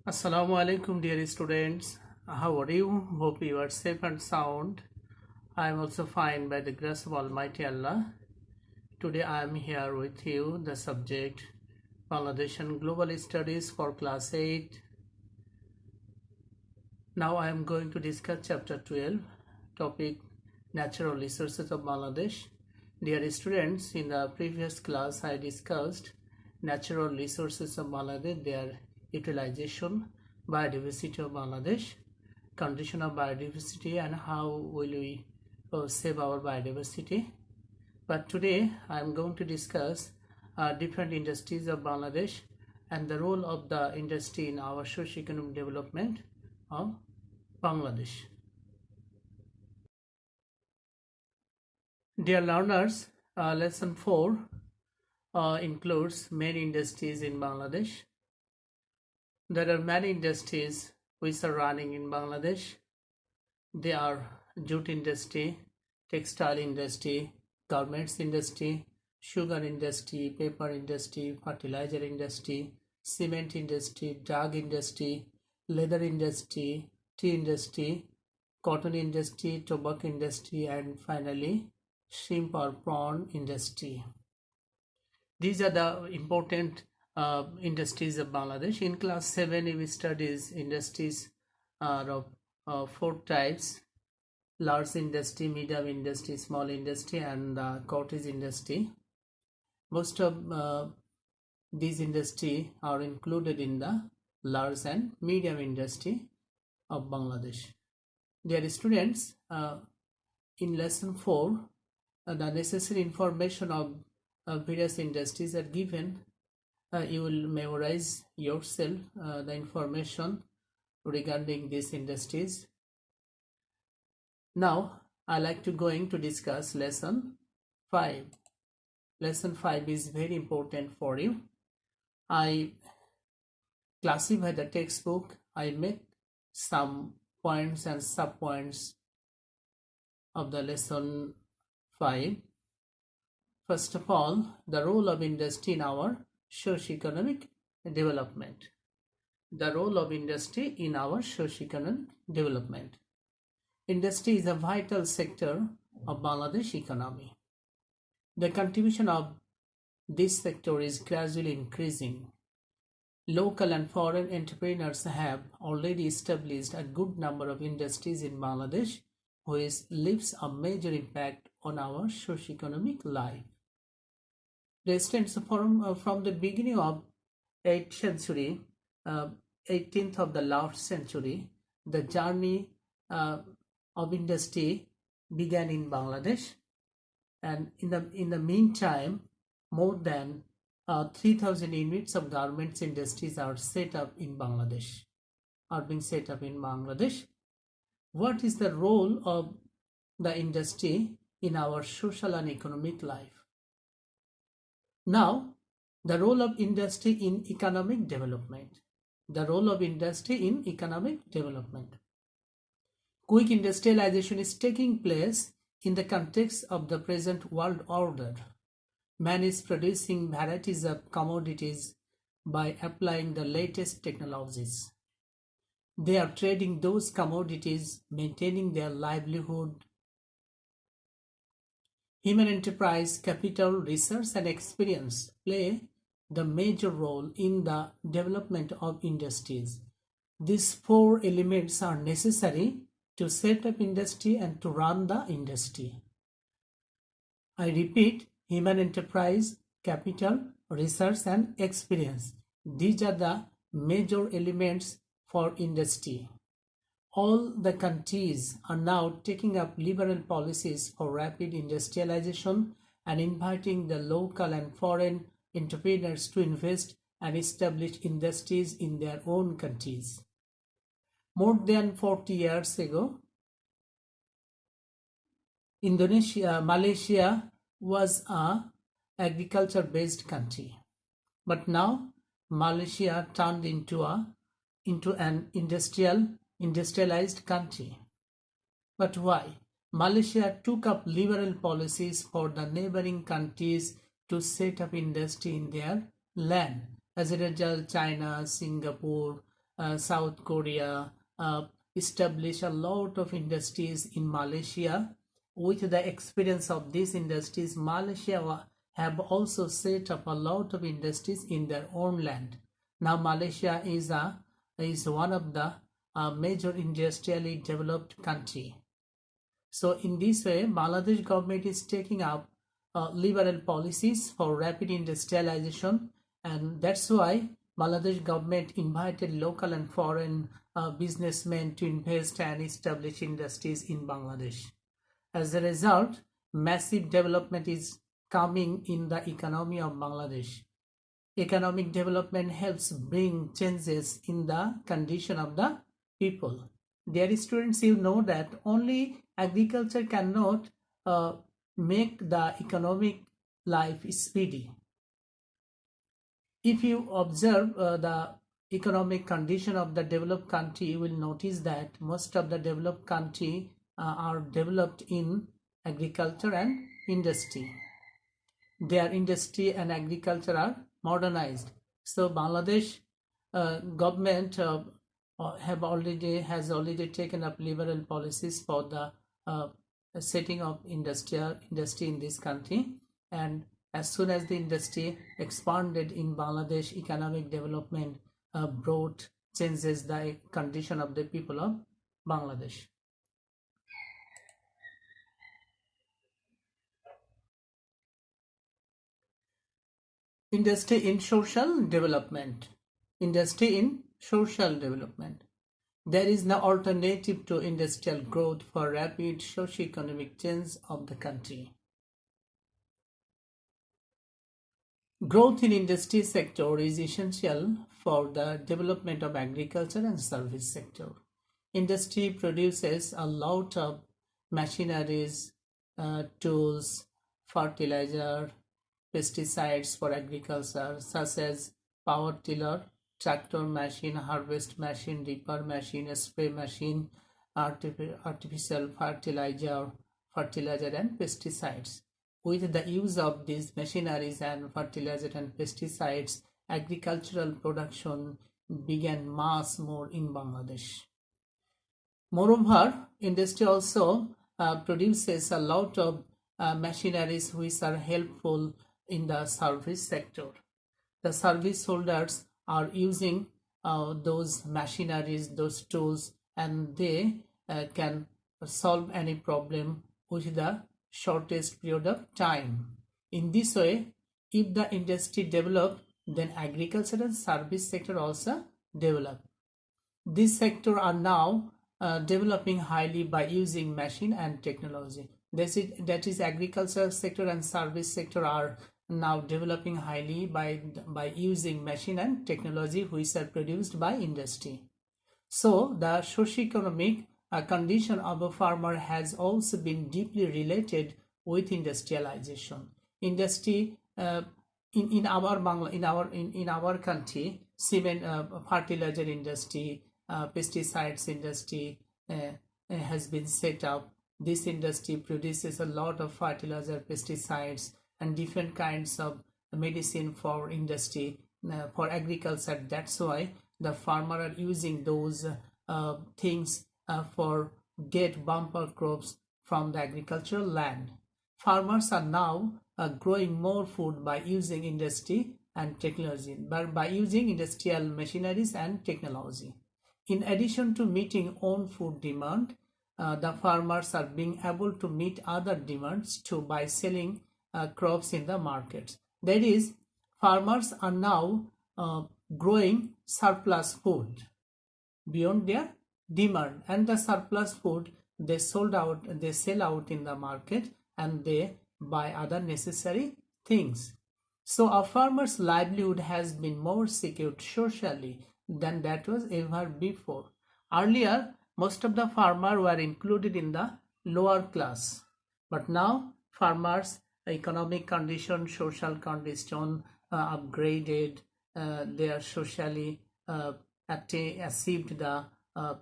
Assalamu alaikum, dear students. How are you? Hope you are safe and sound. I am also fine by the grace of Almighty Allah. Today I am here with you the subject Bangladesh and Global Studies for Class 8. Now I am going to discuss Chapter 12, topic Natural Resources of Bangladesh. Dear students, in the previous class I discussed natural resources of Bangladesh, their utilization, biodiversity of Bangladesh, condition of biodiversity, and how will we save our biodiversity. But today I am going to discuss different industries of Bangladesh and the role of the industry in our socio-economic development of Bangladesh. Dear learners, lesson 4 includes many industries in Bangladesh. There are many industries which are running in Bangladesh. They are jute industry, textile industry, garments industry, sugar industry, paper industry, fertilizer industry, cement industry, drug industry, leather industry, tea industry, cotton industry, tobacco industry, and finally shrimp or prawn industry. These are the important industries of Bangladesh. In class 7 we studies industries of 4 types: large industry, medium industry, small industry, and cottage industry. Most of these industry are included in the large and medium industry of Bangladesh. Dear students, in lesson 4 the necessary information of various industries are given. You will memorize yourself the information regarding these industries. Now I like to going to discuss lesson 5. Lesson 5 is very important for you. I classify the textbook. I make some points and sub points of the lesson 5. First of all, the role of industry in our socio-economic development. The role of industry in our socio-economic development. Industry is a vital sector of Bangladesh economy. The contribution of this sector is gradually increasing. Local and foreign entrepreneurs have already established a good number of industries in Bangladesh, which leaves a major impact on our socio-economic life. Residents from the beginning of 8th century, 18th of the last century, the journey of industry began in Bangladesh, and in the meantime, more than 3,000 units of garments industries are set up in Bangladesh. What is the role of the industry in our social and economic life? Now, the role of industry in economic development. The role of industry in economic development. Quick industrialization is taking place in the context of the present world order. Man is producing varieties of commodities by applying the latest technologies. They are trading those commodities, maintaining their livelihood. Human enterprise, capital, research, and experience play the major role in the development of industries. These 4 elements are necessary to set up industry and to run the industry. I repeat, human enterprise, capital, research, and experience. These are the major elements for industry. All the countries are now taking up liberal policies for rapid industrialization and inviting the local and foreign entrepreneurs to invest and establish industries in their own countries. More than 40 years ago, Malaysia was an agriculture-based country, but now Malaysia turned into an industrialized country. But why? Malaysia took up liberal policies for the neighboring countries to set up industry in their land. As a result, China, Singapore, South Korea, established a lot of industries in Malaysia. With the experience of these industries, Malaysia have also set up a lot of industries in their own land. Now Malaysia is one of the major industrially developed country. So in this way, Bangladesh government is taking up liberal policies for rapid industrialization, and that's why Bangladesh government invited local and foreign businessmen to invest and establish industries in Bangladesh. As a result, massive development is coming in the economy of Bangladesh. Economic development helps bring changes in the condition of the people. Dear students, you know that only agriculture cannot make the economic life speedy. If you observe the economic condition of the developed country, you will notice that most of the developed country are developed in agriculture and industry. Their industry and agriculture are modernized. So Bangladesh government has already taken up liberal policies for the setting of industry in this country, and as soon as the industry expanded in Bangladesh, economic development brought changes the condition of the people of Bangladesh. Industry in social development. Industry in social development. There is no alternative to industrial growth for rapid socio-economic change of the country. Growth in industry sector is essential for the development of agriculture and service sector. Industry produces a lot of machineries, tools, fertilizer, pesticides for agriculture, such as power tiller, tractor machine, harvest machine, reaper machine, spray machine, artificial fertilizer, and pesticides. With the use of these machineries and fertilizer and pesticides, agricultural production began mass more in Bangladesh. Moreover, industry also produces a lot of machineries which are helpful in the service sector. The service holders are using those machineries, those tools, and they can solve any problem with the shortest period of time. In this way, if the industry develop, then agriculture and service sector also develop. These sectors are now developing highly by using machine and technology. That is agriculture sector and service sector are now developing highly by using machine and technology which are produced by industry. So the socio-economic condition of a farmer has also been deeply related with industrialization. Industry in our country, cement, fertilizer industry, pesticides industry has been set up. This industry produces a lot of fertilizer, pesticides, and different kinds of medicine for industry, for agriculture. That's why the farmer are using those things for get bumper crops from the agricultural land. Farmers are now growing more food by using industry and technology, by using industrial machineries and technology. In addition to meeting own food demand, the farmers are being able to meet other demands too by selling crops in the markets. That is, farmers are now growing surplus food beyond their demand, and the surplus food they sell out in the market, and they buy other necessary things. So a farmer's livelihood has been more secured socially than that was ever before. Earlier, most of the farmers were included in the lower class, but now farmers' economic condition, social condition upgraded. They are socially achieved the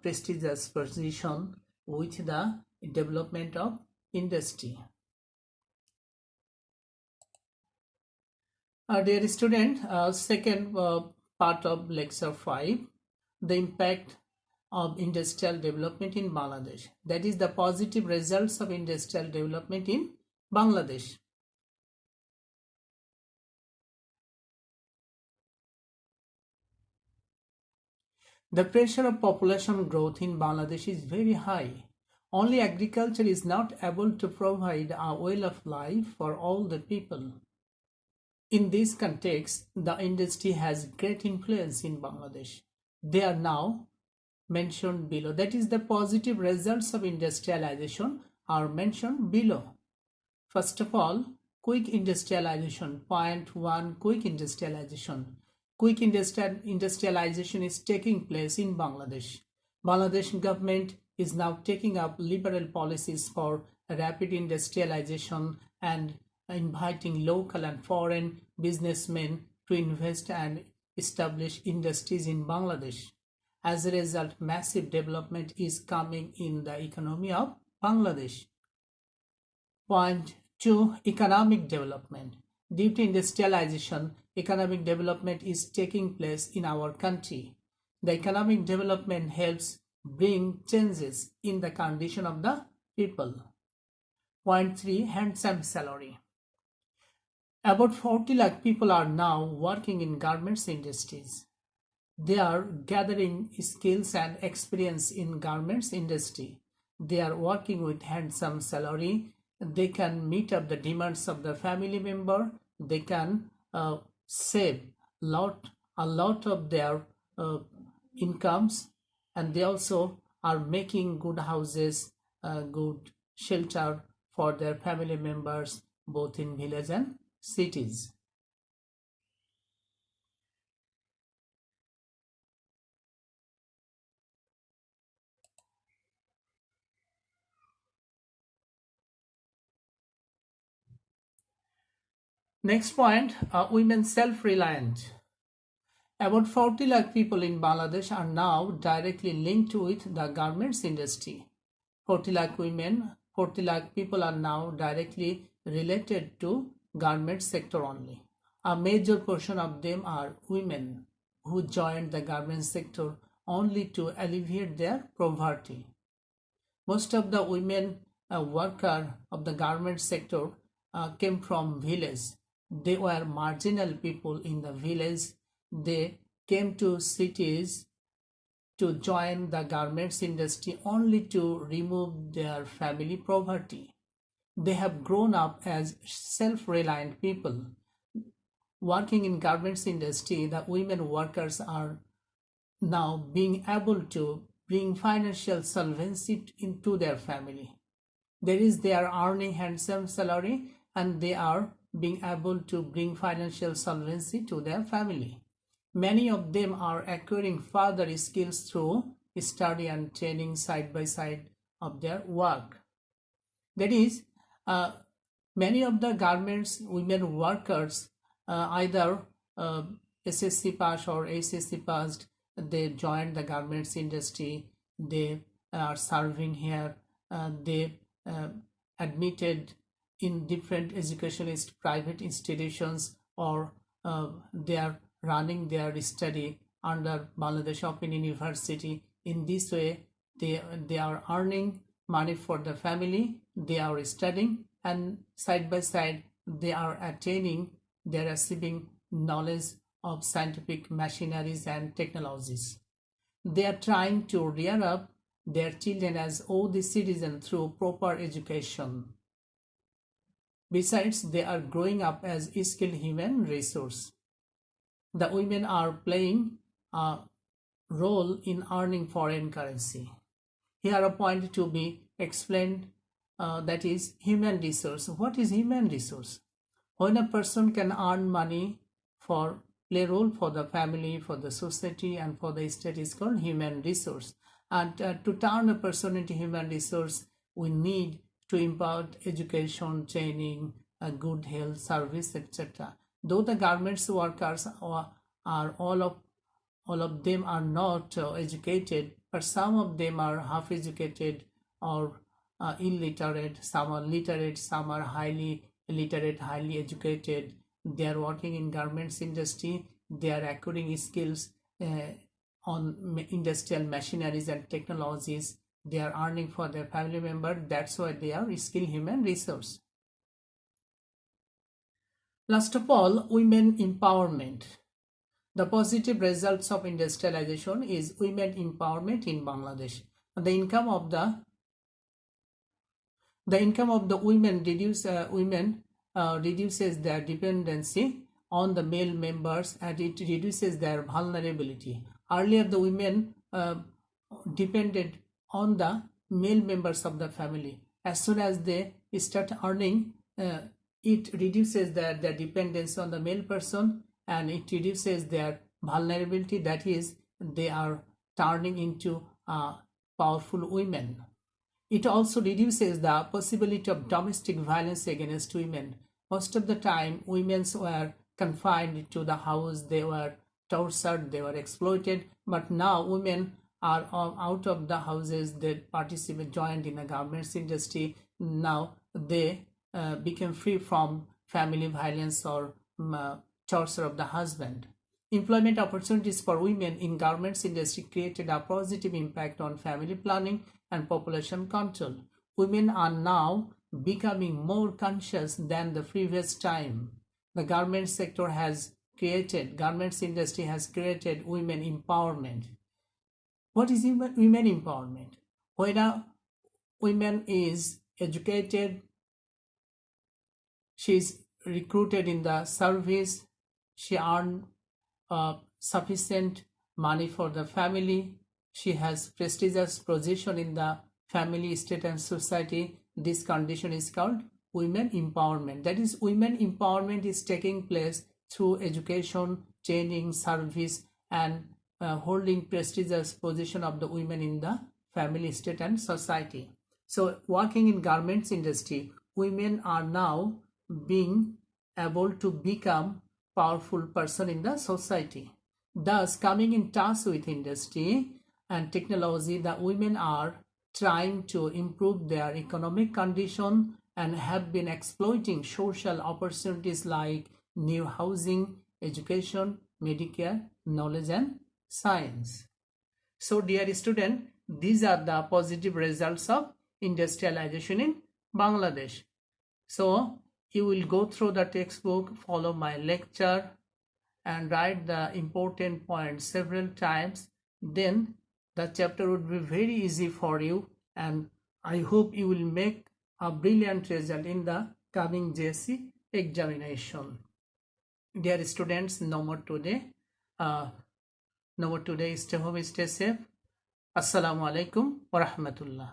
prestigious position with the development of industry. Dear student, second part of lecture 5, the impact of industrial development in Bangladesh. That is the positive results of industrial development in Bangladesh. The pressure of population growth in Bangladesh is very high. Only agriculture is not able to provide a way of life for all the people. In this context, the industry has great influence in Bangladesh. They are now mentioned below. That is, the positive results of industrialization are mentioned below. First of all, quick industrialization. Point 1, quick industrialization. Quick industrialization is taking place in Bangladesh. Bangladesh government is now taking up liberal policies for rapid industrialization and inviting local and foreign businessmen to invest and establish industries in Bangladesh. As a result, massive development is coming in the economy of Bangladesh. Point 2, economic development. Due to industrialization, economic development is taking place in our country. The economic development helps bring changes in the condition of the people. Point 3, handsome salary. About 40 lakh people are now working in garments industries. They are gathering skills and experience in garments industry. They are working with handsome salary. They can meet up the demands of the family member. They can save a lot of their incomes, and they also are making good houses, good shelter for their family members, both in village and cities. Next point, women self-reliant. About 40 lakh people in Bangladesh are now directly linked with the garments industry. 40 lakh women, 40 lakh people are now directly related to garment sector only. A major portion of them are women who joined the garment sector only to alleviate their poverty. Most of the women worker of the garment sector came from village. They were marginal people in the village. They came to cities to join the garments industry only to remove their family poverty. They have grown up as self-reliant people. Working in garments industry, the women workers are now being able to bring financial solvency into their family. That is, they are earning handsome salary and they are being able to bring financial solvency to their family. Many of them are acquiring further skills through study and training side by side of their work. That is, many of the garments women workers either SSC pass or HSC passed, they joined the garments industry, they are serving here, they admitted in different educationist private institutions, or they are running their study under Bangladesh Open University. In this way, they are earning money for the family, they are studying, and side by side they are attaining, they are receiving knowledge of scientific machineries and technologies. They are trying to rear up their children as worthy citizens through proper education. Besides, they are growing up as skilled human resource. The women are playing a role in earning foreign currency. Here a point to be explained, that is human resource. What is human resource? When a person can earn money for play role for the family, for the society, and for the state is called human resource. And to turn a person into human resource, we need to impart education, training, good health service, etc. Though the garments workers are all of them are not educated, but some of them are half educated or illiterate. Some are literate, some are highly literate, highly educated. They are working in garments industry. They are acquiring skills on industrial machineries and technologies. They are earning for their family member. That's why they are skilled human resource. Last of all, women empowerment. The positive results of industrialization is women empowerment in Bangladesh. The income of the women reduces their dependency on the male members, and it reduces their vulnerability. Earlier, the women depended on the male members of the family. As soon as they start earning, it reduces their dependence on the male person, and it reduces their vulnerability. That is, they are turning into powerful women. It also reduces the possibility of domestic violence against women. Most of the time, women were confined to the house, they were tortured, they were exploited. But now women are out of the houses, they joined in the garments industry. Now they became free from family violence or torture of the husband. Employment opportunities for women in garments industry created a positive impact on family planning and population control. Women are now becoming more conscious than the previous time. The garments industry has created women empowerment. What is women empowerment? When a woman is educated, she is recruited in the service, she earns sufficient money for the family, she has prestigious position in the family, state and society. This condition is called women empowerment. That is, women empowerment is taking place through education, training, service, and holding prestigious position of the women in the family, state and society. So working in garments industry, women are now being able to become powerful person in the society. Thus, coming in touch with industry and technology, the women are trying to improve their economic condition and have been exploiting social opportunities like new housing, education, Medicare, knowledge and science. So dear student, these are the positive results of industrialization in Bangladesh. So you will go through the textbook, follow my lecture and write the important points several times. Then the chapter would be very easy for you, and I hope you will make a brilliant result in the coming JSC examination. Dear students, no more today. Stay home, stay safe. Assalamu alaikum wa rahmatullah.